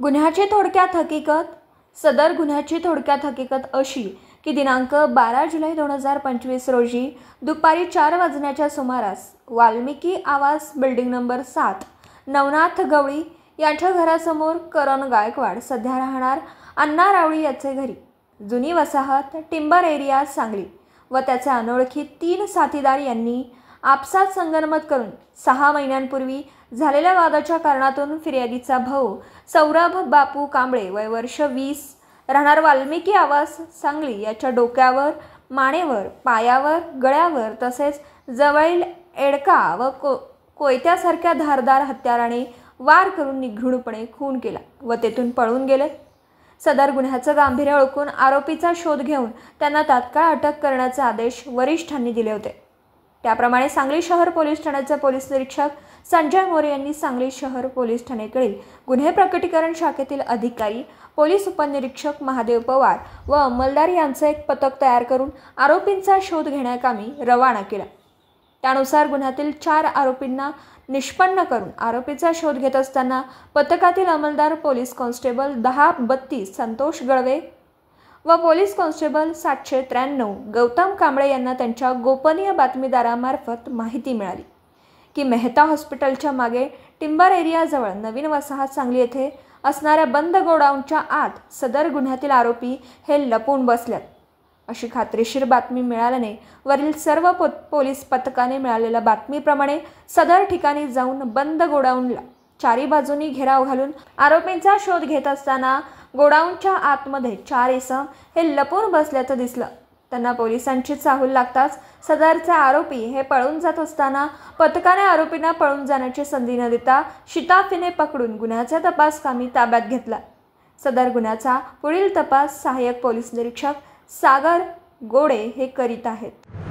गुन्ह्याची थोडक्यात हकीकत. सदर गुन्ह्याची थोडक्यात हकीकत अशी की दिनांक 12 जुलै 2025 रोजी दुपारी 4 वाजण्याच्या सुमारास वाल्मिकी आवास बिल्डिंग नंबर 7 नवनाथ गवळी यांच्या घरासमोर करण गायकवाड सध्या राहणार अण्णा रावळी याचे घरी जुनी वसाहत टिंबर एरिया सांगली व त्याचे अनोळखी 3 साथीदार यांनी आपसात संगनमत करून 6 महिन्यांपूर्वी झालेल्या वादाच्या कारणातून फिर्यादीचा भाऊ सौरभ बापू कांबळे वय वर्ष 20 राहणार वाल्मिकी आवास सांगली याच्या डोक्यावर, मानेवर, पायावर, गळ्यावर तसेच जवळील एडका व कोयत्यासारख्या धारदार हत्याराने वार करून निघृणपणे खून केला व तेथून पळून गेले. सदर गुन्ह्याचं गांभीर्य ओळखून आरोपीचा शोध घेऊन त्यांना तात्काळ अटक करण्याचे आदेश वरिष्ठांनी दिले होते. त्याप्रमाणे सांगली शहर पोलीस ठाण्याचे पोलीस निरीक्षक संजय मोरे यांनी सांगली शहर पोलीस ठाण्याकडील गुन्हे प्रकटीकरण शाखेतील अधिकारी, पोलीस उपनिरीक्षक महादेव पवार व अंमलदार यांचे एक पथक तयार करून आरोपींचा शोध घेण्याकामी रवाना केला. त्यानुसार गुन्ह्यातील 4 आरोपींना निष्पन्न करून आरोपीचा शोध घेत असताना पथकातील अंमलदार पोलीस कॉन्स्टेबल 1032 संतोष गळवे व पोलीस कॉन्स्टेबल 793 गौतम कांबळे यांना त्यांच्या गोपनीय बातमीदारामार्फत माहिती मिळाली की मेहता हॉस्पिटलच्या मागे टिंबर एरियाजवळ नवीन वसाहत सांगली येथे असणाऱ्या बंद गोडाऊनच्या आत सदर गुन्ह्यातील आरोपी हे लपून बसल्यात अशी खात्रीशीर बातमी मिळाल्याने वरील सर्व पोलीस पथकाने मिळालेल्या बातमीप्रमाणे सदर ठिकाणी जाऊन बंद गोडाऊनला 4 बाजूंनी घेराव घालून आरोपींचा शोध घेत असताना गोडाऊनच्या आतमध्ये 4 इसम हे लपून बसल्याचं दिसलं. त्यांना पोलिसांची चाहूल लागताच सदरचे आरोपी हे पळून जात असताना पथकाने आरोपींना पळून जाण्याची संधी न देता शिताफीने पकडून गुन्ह्याचा तपास कामी ताब्यात घेतला. सदर गुन्ह्याचा पुढील तपास सहाय्यक पोलीस निरीक्षक सागर गोडे हे करीत आहेत.